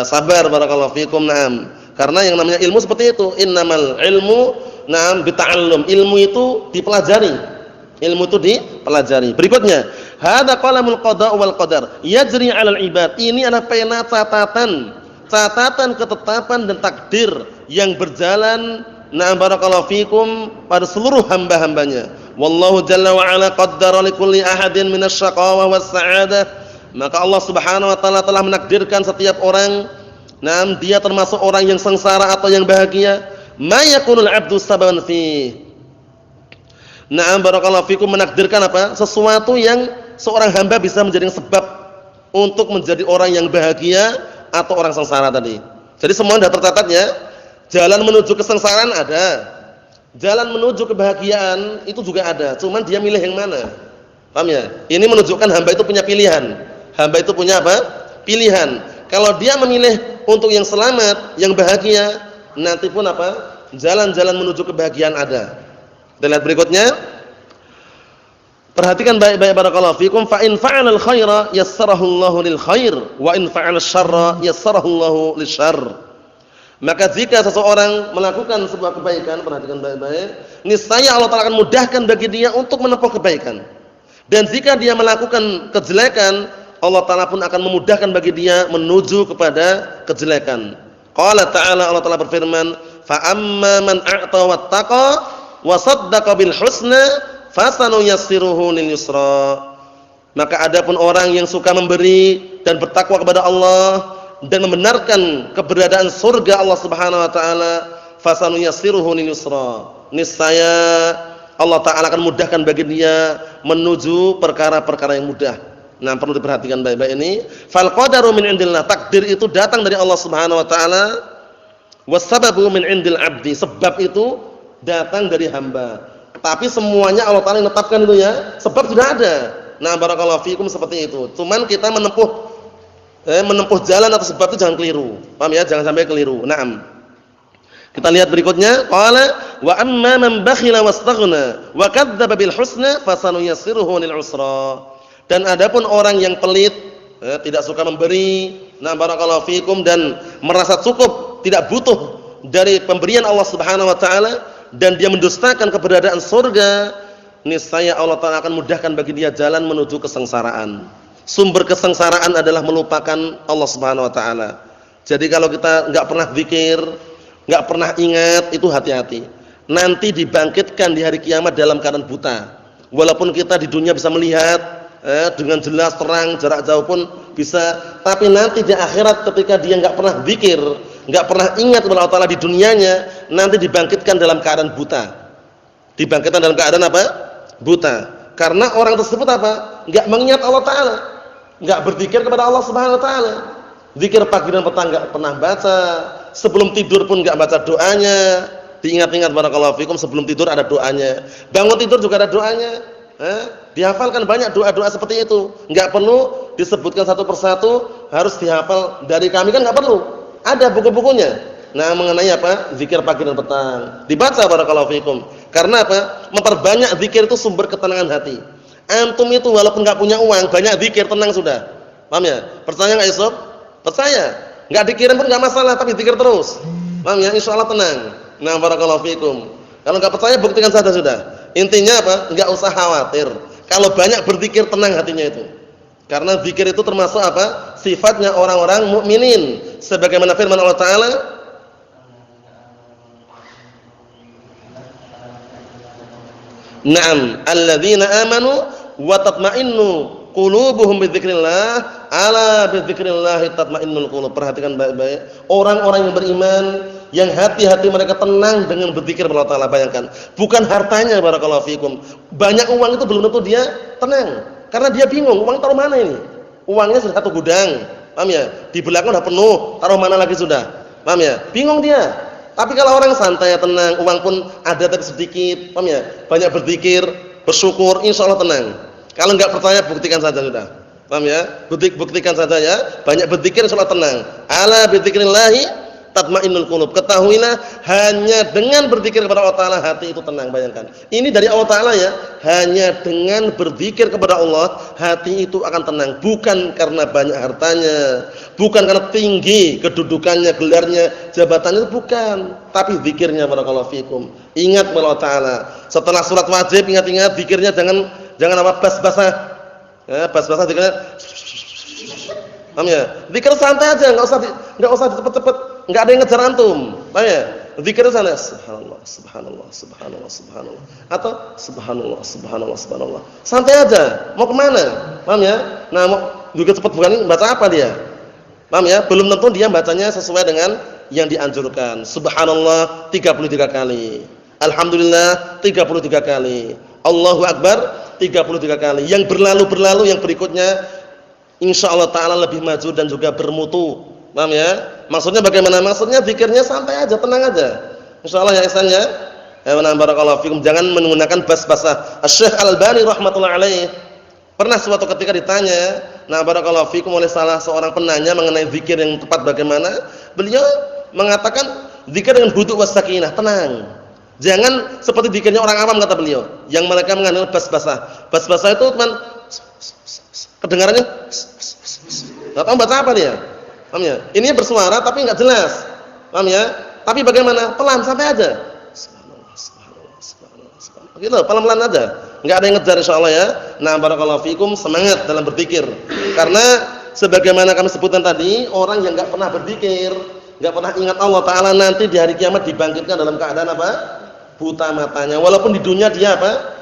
Sabar barakallahu fikum. Naam. Karena yang namanya ilmu seperti itu, innamal ilmu naam bita'allum. Ilmu itu dipelajari. Ilmu itu dipelajari. Berikutnya, hadza qalamul qada wal qadar yajri 'alal ibad. Ini adalah pena catatan ketetapan dan takdir yang berjalan na'am barakallahu fikum pada seluruh hamba-hambanya. Wallahu jalla wa 'ala qaddara likulli ahadin minasyaqawa was sa'adah. Maka Allah Subhanahu wa taala telah menakdirkan setiap orang, na'am, dia termasuk orang yang sengsara atau yang bahagia. Ma yakunul 'abdu sababan fi. Na'am barakallahu fikum, menakdirkan apa? Sesuatu yang seorang hamba bisa menjadi sebab untuk menjadi orang yang bahagia atau orang sengsara tadi. Jadi semua sudah tercatat ya. Jalan menuju kesengsaraan ada. Jalan menuju kebahagiaan itu juga ada. Cuman dia milih yang mana? Paham ya? Ini menunjukkan hamba itu punya pilihan. Hamba itu punya apa? Pilihan. Kalau dia memilih untuk yang selamat, yang bahagia, nanti pun apa? Jalan-jalan menuju kebahagiaan ada. Kita lihat berikutnya. Perhatikan baik-baik barakallahu fikum. Fa in fa'alal khaira yassarahu Allahu lil khair wa in fa'alal syarra yassarahu Allahu lisyarr. Maka jika seseorang melakukan sebuah kebaikan, perhatikan baik-baik, niscaya Allah Ta'ala akan mudahkan bagi dia untuk menempuh kebaikan. Dan jika dia melakukan kejelekan, Allah Ta'ala pun akan memudahkan bagi dia menuju kepada kejelekan. Qala ta'ala, Allah Ta'ala berfirman, fa amma man a'ta wattaqa wa saddaqa bil husna fasanuyassiruhu lil yusra. Maka adapun orang yang suka memberi dan bertakwa kepada Allah dan membenarkan keberadaan surga Allah Subhanahu wa taala, fasanuyassiruhu lil yusra. Niscaya Allah Ta'ala akan mudahkan bagi dia menuju perkara-perkara yang mudah. Nah, perlu diperhatikan baik-baik ini. Fal qadaru min indillah. Takdir itu datang dari Allah Subhanahu wa taala. Was-sababu min indil 'abdi. Sebab itu datang dari hamba. Tapi semuanya Allah Ta'ala yang menetapkan itu ya. Sebab sudah ada. Nah, barakallahu fikum seperti itu. Cuman kita menempuh jalan atau sebab itu jangan keliru. Paham ya? Jangan sampai keliru. Naam. Kita lihat berikutnya. Qala wa amma man bakhila wastaghna wa kadzdzaba bil husna fasanuyassiruhu lil usra. Dan adapun orang yang pelit, tidak suka memberi, nah barakallahu fikum, dan merasa cukup, tidak butuh dari pemberian Allah Subhanahu wa taala, dan dia mendustakan keberadaan surga, niscaya Allah Ta'ala akan mudahkan bagi dia jalan menuju kesengsaraan. Sumber kesengsaraan adalah melupakan Allah Subhanahu wa taala. Jadi kalau kita enggak pernah zikir, enggak pernah ingat, itu hati-hati. Nanti dibangkitkan di hari kiamat dalam keadaan buta. Walaupun kita di dunia bisa melihat dengan jelas terang, jarak jauh pun bisa, tapi nanti di akhirat ketika dia enggak pernah zikir, enggak pernah ingat kepada Allah taala di dunianya, nanti dibangkitkan dalam keadaan buta. Dibangkitkan dalam keadaan apa? Buta. Karena orang tersebut apa? Enggak mengingat Allah taala, enggak berzikir kepada Allah Subhanahu wa taala. Zikir pagi dan petang enggak pernah baca, sebelum tidur pun enggak baca doanya. Diingat-ingat barakallahu fikum, sebelum tidur ada doanya. Bangun tidur juga ada doanya. Dihafalkan banyak doa-doa seperti itu. Enggak perlu disebutkan satu persatu, harus dihafal dari kami kan enggak perlu. Ada buku-bukunya. Nah, mengenai apa? Zikir pagi dan petang. Dibaca barakallahu fikum. Karena apa? Memperbanyak zikir itu sumber ketenangan hati. Antum itu walaupun enggak punya uang, banyak zikir tenang sudah. Paham ya? Percaya enggak Yusuf? Percaya. Enggak dikirim pun enggak masalah, tapi zikir terus. Paham ya? Insyaallah tenang. Nah, barakallahu fikum. Kalau enggak percaya buktikan saja sudah. Intinya apa? Enggak usah khawatir. Kalau banyak berzikir tenang hatinya itu. Karena zikir itu termasuk apa? Sifatnya orang-orang mukminin. Sebagaimana firman Allah taala, "Na'am, alladzina amanu wa tatma'innu qulubuhum bidzikrillah, ala bidzikrillah tatma'innul qulub." Perhatikan baik-baik. Orang-orang yang beriman yang hati-hati mereka tenang dengan berzikir kepada Allah taala. Bayangkan, bukan hartanya barakallahu fikum. Banyak uang itu belum tentu dia tenang, karena dia bingung, uang taruh mana ini? Uangnya sudah satu gudang, paham ya? Di belakang sudah penuh, taruh mana lagi sudah? Paham ya? Bingung dia. Tapi kalau orang santai, tenang, uang pun ada tapi sedikit, paham ya? Banyak berzikir, bersyukur, insyaallah tenang. Kalau enggak percaya buktikan saja sudah. Paham ya? Buktikan saja ya. Banyak berzikir insyaallah tenang. Ala bidzikrillah tatma'innul qulub. Ketahuilah hanya dengan berzikir kepada Allah taala hati itu tenang. Bayangkan. Ini dari Allah taala ya. Hanya dengan berzikir kepada Allah hati itu akan tenang. Bukan karena banyak hartanya, bukan karena tinggi kedudukannya, gelarnya, jabatannya, bukan. Tapi zikirnya barakallahu fikum. Ingat kepada Allah taala. Setelah salat wajib ingat-ingat zikirnya jangan apa bas-basah. Ya, bas-basah zikirnya. Paham ya? Zikir santai aja, enggak usah cepet-cepet. Enggak ada yang ngejar antum. Paham ya? Zikir sana subhanallah, subhanallah, subhanallah, subhanallah. Atau subhanallah, subhanallah, subhanallah. Santai aja. Mau kemana? Paham ya? Nah, mau juga cepet bukan baca apa dia? Paham ya? Belum tentu dia bacanya sesuai dengan yang dianjurkan. Subhanallah 33 kali. Alhamdulillah 33 kali. Allahu akbar 33 kali. Yang berlalu yang berikutnya insyaallah taala lebih maju dan juga bermutu. Paham ya? Maksudnya bagaimana? Maksudnya zikirnya santai aja, tenang aja. Insyaallah ya ihsan ya. Wa barakallahu fikum. Jangan menggunakan bas-basah. Asy-Syaikh Al-Albani rahimatullah alaih pernah suatu ketika ditanya, nah barakallahu fikum, oleh salah seorang penanya mengenai zikir yang tepat bagaimana? Beliau mengatakan zikir dengan hudu was sakinah, tenang. Jangan seperti zikirnya orang awam kata beliau, yang mereka mengandung bas-basah. Bas-basah itu teman kedengarannya enggak tahu baca apa dia. Paham ya? Ini bersuara tapi enggak jelas. Paham ya? Tapi bagaimana? Pelan, sampai aja. Subhanallah, subhanallah, subhanallah, subhanallah. Gitu, pelan-pelan aja. Enggak ada yang ngejar insyaallah ya. Nah, barakallahu fikum, semangat dalam berzikir. Karena sebagaimana kami sebutkan tadi, orang yang enggak pernah berzikir, enggak pernah ingat Allah taala, nanti di hari kiamat dibangkitkan dalam keadaan apa? Buta matanya. Walaupun di dunia dia apa?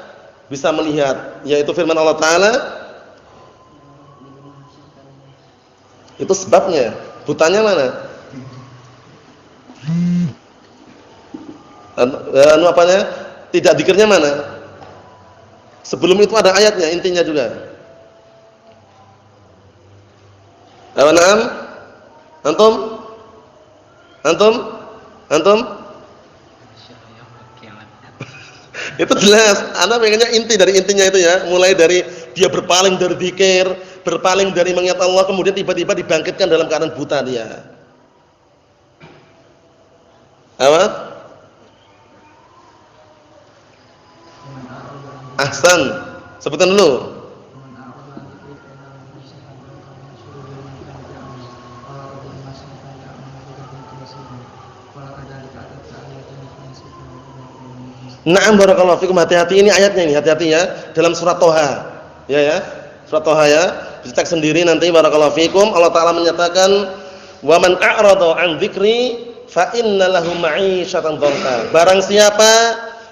Bisa melihat, yaitu firman Allah taala. Itu sebabnya. Butanya mana? Anu apanya? Tidak zikirnya mana? Sebelum itu ada ayatnya, intinya juga. Naam? Antum? Itu jelas. Anda pengennya inti dari intinya itu ya. Mulai dari dia berpaling dari zikir, berpaling dari mengingat Allah, kemudian tiba-tiba dibangkitkan dalam keadaan buta dia. Apa? Ahsan. Sebutkan dulu. Na'am barakallahu fikum, hati-hati ini ayatnya ini, hati-hati ya dalam surat Toha. Ya. Surat Toha ya. Dicek sendiri nanti barakallahu fikum. Allah taala menyatakan, "Wa man a'rada 'an dzikri fa inna lahu ma'isyatan dhanka." Barang siapa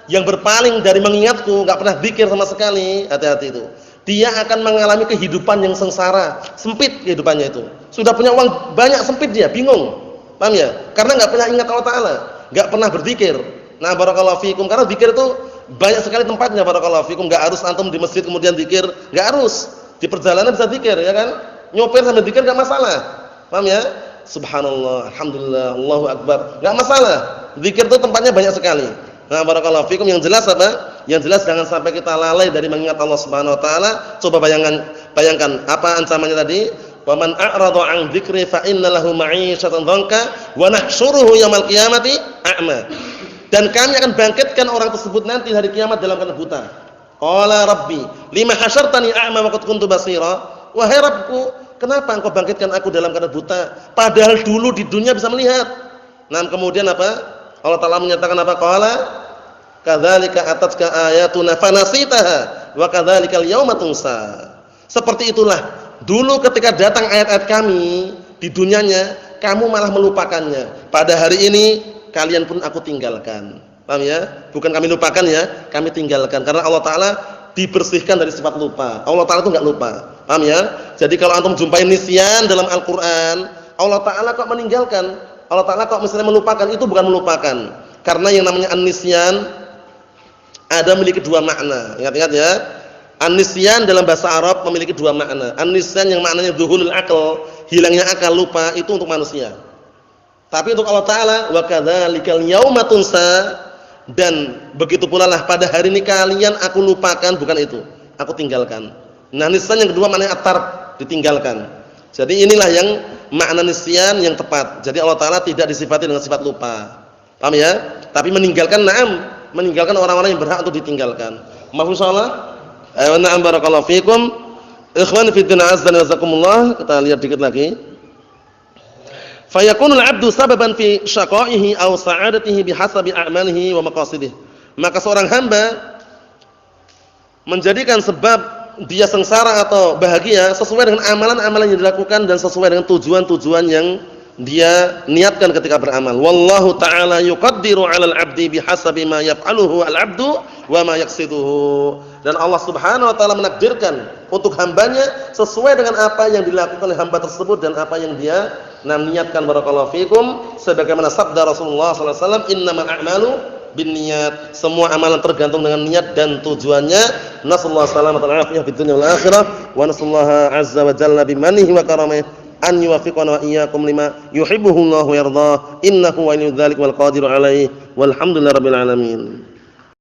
yang berpaling dari mengingatku, enggak pernah zikir sama sekali, hati-hati itu. Dia akan mengalami kehidupan yang sengsara, sempit kehidupannya itu. Sudah punya uang banyak, sempit dia, bingung. Paham ya? Karena enggak pernah ingat Allah taala, enggak pernah berzikir. Nah, barakallahu fikum, karena zikir itu banyak sekali tempatnya barakallahu fikum, enggak harus antum di masjid kemudian zikir, enggak harus. Di perjalanan bisa zikir, ya kan? Nyopir sambil zikir enggak masalah. Paham ya? Subhanallah, alhamdulillah, Allahu akbar. Enggak masalah. Zikir itu tempatnya banyak sekali. Nah, barakallahu fikum, yang jelas apa? Yang jelas jangan sampai kita lalai dari mengingat Allah Subhanahu wa taala. Coba bayangkan apa ancamannya tadi? Wa man a'rada 'an dzikri fa inna lahu ma'isyatan dhanka wa nahsyuruhu yaumil qiyamati a'ma. Dan kami akan bangkitkan orang tersebut nanti hari kiamat dalam keadaan buta. Qala rabbi lima hasyartani a'ma wa qad kuntu basira. Wahai Rabbku, kenapa engkau bangkitkan aku dalam keadaan buta padahal dulu di dunia bisa melihat? Nah, kemudian apa? Allah taala menyatakan apa? Qala kadzalika atatka ayatuna fanasitaha wa kadzalikal yauma tunsa. Seperti itulah dulu ketika datang ayat-ayat kami di dunianya, kamu malah melupakannya. Pada hari ini kalian pun aku tinggalkan. Paham ya? Bukan kami lupakan ya, kami tinggalkan. Karena Allah taala dibersihkan dari sifat lupa. Allah taala itu enggak lupa. Paham ya? Jadi kalau antum jumpai nisyan dalam Al-Qur'an, Allah taala kok meninggalkan? Allah taala kok misalnya melupakan? Itu bukan melupakan. Karena yang namanya an-nisyan ada memiliki dua makna. Ingat-ingat ya. An-nisyan dalam bahasa Arab memiliki dua makna. An-nisyan yang maknanya dhuhulul aql, hilangnya akal, lupa, itu untuk manusia. Tapi untuk Allah taala wa kadzalikal yauma tunsa, dan begitu pula lah pada hari ini kalian aku lupakan, bukan itu. Aku tinggalkan. Nah, nisyan yang kedua maknanya at-tark, ditinggalkan. Jadi inilah yang makna nisyan yang tepat. Jadi Allah taala tidak disifati dengan sifat lupa. Paham ya? Tapi meninggalkan, na'am, meninggalkan orang-orang yang berhak untuk ditinggalkan. Mafhum insyaallah? Na'am, barakallahu fikum. Ikhwan fi din azza wa jazakumullah. Kita lihat dikit lagi. Fayakunul 'abdu sababan fi syaqaihi aw sa'adatihi bihasabi a'malihi wa maqasidihi. Maka seorang hamba menjadikan sebab dia sengsara atau bahagia sesuai dengan amalan-amalan yang dilakukan dan sesuai dengan tujuan-tujuan yang dia niatkan ketika beramal. Wallahu ta'ala yuqaddiru 'alal 'abdi bihasabi ma yaf'aluhu al-'abdu wa ma yaqsiduhu. Dan Allah Subhanahu wa taala menakdirkan untuk hambanya sesuai dengan apa yang dilakukan oleh hamba tersebut dan apa yang dia niatkan, barakallahu fikum, sebagaimana sabda Rasulullah sallallahu alaihi wasallam, innamal a'malu binniyat. Semua amalan tergantung dengan niat dan tujuannya. Nasallahu salamatan wal afiyah fid dunya wal akhirah wa nasallaha azza wa jalla bimanihi wa karamihi an yuwaffiqana wa iyyakum lima yuhibbuhu Allahu wa yardah. Innahu waliyyu dzalika wal qadiru alaihi. Walhamdulillahirabbil alamin.